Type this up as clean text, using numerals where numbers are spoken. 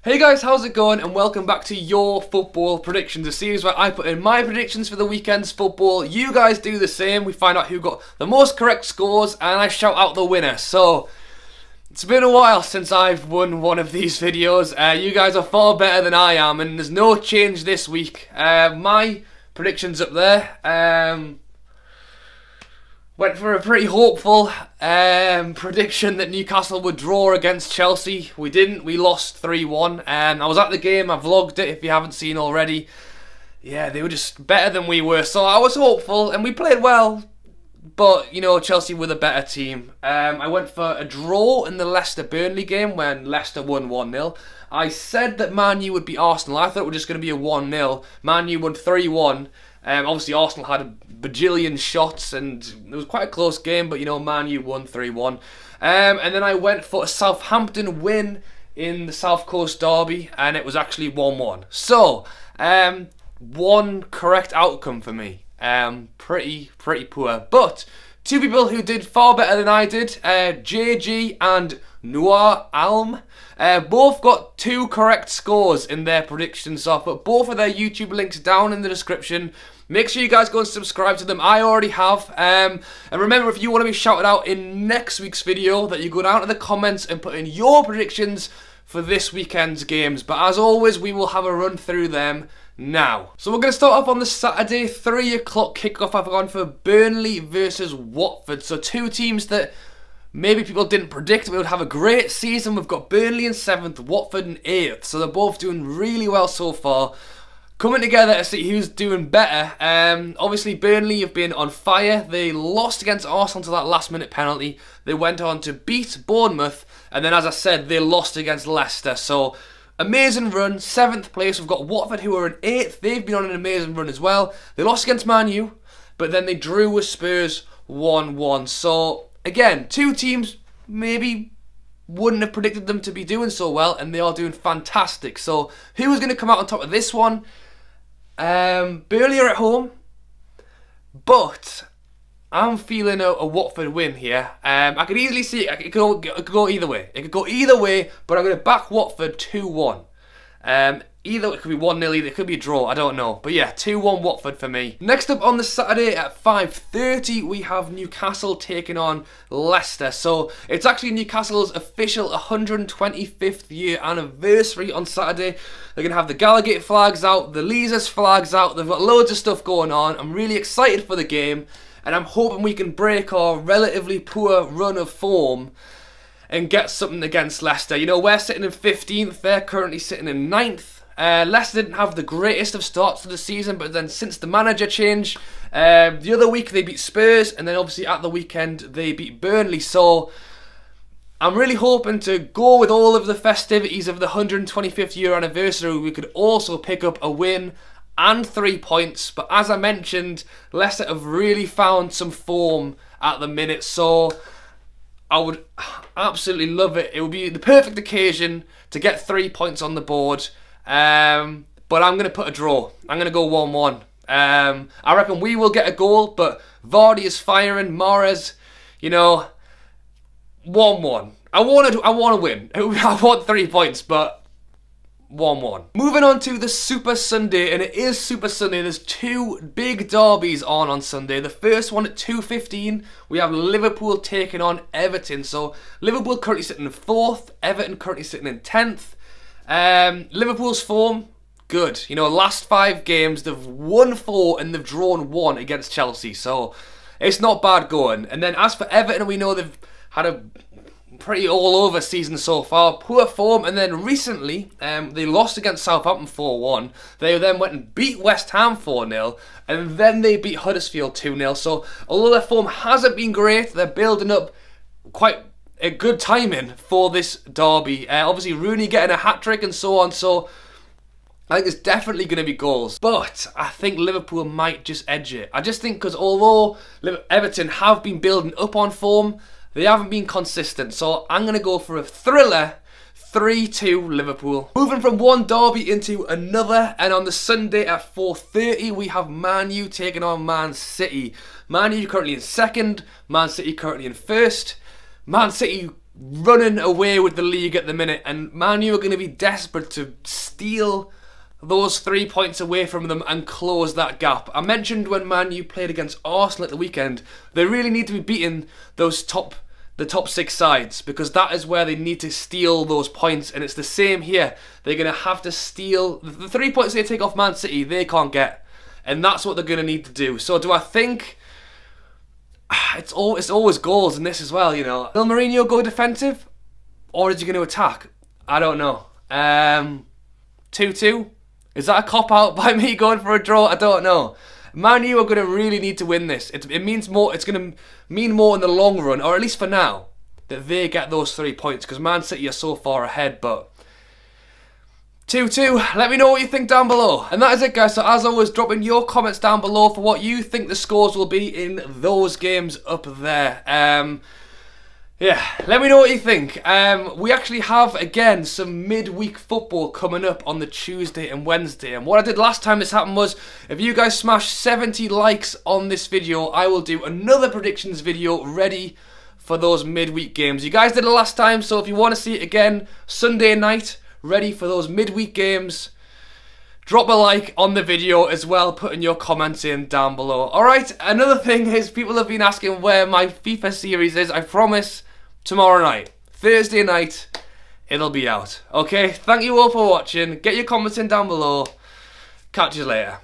Hey guys, how's it going? And welcome back to Your Football Predictions, a series where I put in my predictions for the weekend's football. You guys do the same. We find out who got the most correct scores and I shout out the winner. So, it's been a while since I've won one of these videos. You guys are far better than I am and there's no change this week. My predictions up there. Went for a pretty hopeful prediction that Newcastle would draw against Chelsea. We didn't. We lost 3-1. I was at the game. I vlogged it if you haven't seen already. Yeah, they were just better than we were. So I was hopeful and we played well. But, you know, Chelsea were the better team. I went for a draw in the Leicester-Burnley game when Leicester won 1-0. I said that Man U would beat Arsenal. I thought it was just going to be a 1-0. Man U won 3-1. Obviously, Arsenal had a bajillion shots and it was quite a close game, but, you know, Man U won 3-1. And then I went for a Southampton win in the South Coast Derby, and it was actually 1-1. So, one correct outcome for me. Pretty poor. But two people who did far better than I did, JG and Noir Alm, both got two correct scores in their predictions. So I'll put both of their YouTube links down in the description. Make sure you guys go and subscribe to them. I already have. And remember, if you want to be shouted out in next week's video, that you go down to the comments and put in your predictions for this weekend's games. But as always, we will have a run through them now. So we're going to start off on the Saturday 3 o'clock kickoff. I've gone for Burnley versus Watford. So two teams that maybe people didn't predict we would have a great season. We've got Burnley in 7th, Watford in 8th. So they're both doing really well so far. Coming together to see who's doing better. Obviously, Burnley have been on fire. They lost against Arsenal to that last-minute penalty. They went on to beat Bournemouth. And then, as I said, they lost against Leicester. So, amazing run. 7th place. We've got Watford, who are in 8th. They've been on an amazing run as well. They lost against Man U, but then they drew with Spurs 1-1. So, again, two teams maybe wouldn't have predicted them to be doing so well, and they are doing fantastic. So, who is going to come out on top of this one? Burnley are at home, but I'm feeling a Watford win here. I could easily see it could go either way. It could go either way, but I'm going to back Watford 2-1. Either it could be 1-0, either it could be a draw, I don't know. But yeah, 2-1 Watford for me. Next up on the Saturday at 5:30, we have Newcastle taking on Leicester. So it's actually Newcastle's official 125th year anniversary on Saturday. They're going to have the Gallagher flags out, the Leazes flags out. They've got loads of stuff going on. I'm really excited for the game, and I'm hoping we can break our relatively poor run of form and get something against Leicester. You know, we're sitting in 15th, they're currently sitting in 9th. Leicester didn't have the greatest of starts to the season, but then since the manager change, the other week they beat Spurs, and then obviously at the weekend they beat Burnley. So I'm really hoping to go with all of the festivities of the 125th year anniversary. We could also pick up a win and 3 points, but as I mentioned, Leicester have really found some form at the minute, so I would absolutely love it. It would be the perfect occasion to get 3 points on the board. But I'm going to put a draw. I'm going to go 1-1. I reckon we will get a goal, but Vardy is firing. Mahrez, you know, 1-1. I want to win. I want 3 points, but 1-1. Moving on to the Super Sunday, and it is Super Sunday. There's two big derbies on Sunday. The first one at 2:15, we have Liverpool taking on Everton. So Liverpool currently sitting in 4th, Everton currently sitting in 10th. Liverpool's form, good. You know, last 5 games, they've won 4 and they've drawn 1 against Chelsea. So it's not bad going. And then as for Everton, we know they've had a pretty all-over season so far. Poor form, and then recently they lost against Southampton 4-1. They then went and beat West Ham 4-0, and then they beat Huddersfield 2-0. So although their form hasn't been great, they're building up quite a good timing for this derby. Obviously Rooney getting a hat-trick and so on, so I think there's definitely going to be goals. But I think Liverpool might just edge it. I just think because although Everton have been building up on form, they haven't been consistent. So I'm going to go for a thriller 3-2 Liverpool. Moving from one derby into another, and on the Sunday at 4:30 we have Man U taking on Man City. Man U currently in 2nd, Man City currently in 1st. Man City running away with the league at the minute, and Man U are going to be desperate to steal those 3 points away from them and close that gap. I mentioned when Man U played against Arsenal at the weekend, they really need to be beating the top 6 sides, because that is where they need to steal those points, and it's the same here. They're going to have to steal the 3 points they take off Man City, they can't get, and that's what they're going to need to do. So do I think it's always goals in this as well, you know? Will Mourinho go defensive, or is he going to attack? I don't know. 2-2? Is that a cop-out by me going for a draw? I don't know. Man U are going to really need to win this. It means more. It's going to mean more in the long run, or at least for now, that they get those 3 points, because Man City are so far ahead. But 2-2. Let me know what you think down below. And that is it, guys. So as always, drop in your comments down below for what you think the scores will be in those games up there. Yeah, let me know what you think. We actually have, again, some midweek football coming up on the Tuesday and Wednesday. And what I did last time this happened was, if you guys smash 70 likes on this video, I will do another predictions video ready for those midweek games. You guys did it last time, so if you want to see it again, Sunday night, ready for those midweek games, drop a like on the video as well, putting your comments in down below. Alright, another thing is, people have been asking where my FIFA series is. I promise, tomorrow night, Thursday night, it'll be out. Okay, thank you all for watching. Get your comments in down below. Catch you later.